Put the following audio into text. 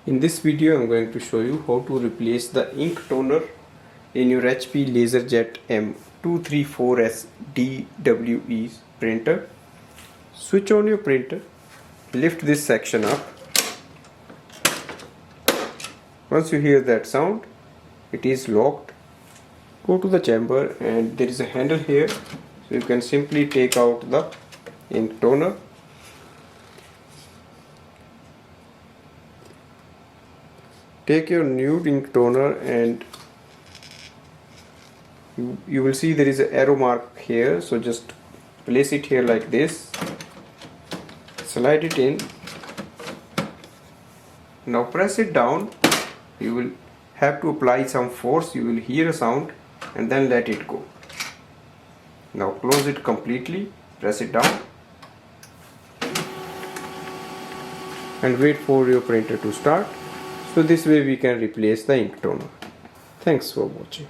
In this video I am going to show you how to replace the ink toner in your HP LaserJet M234sdw printer. Switch on your printer, lift this section up. Once you hear that sound, it is locked. Go to the chamber and there is a handle here, so you can simply take out the ink toner. Take your nude ink toner and you will see there is an arrow mark here, so just place it here like this, slide it in. Now press it down. You will have to apply some force, you will hear a sound and then let it go. Now close it completely, press it down and wait for your printer to start. So this way we can replace the ink toner. Thanks for watching.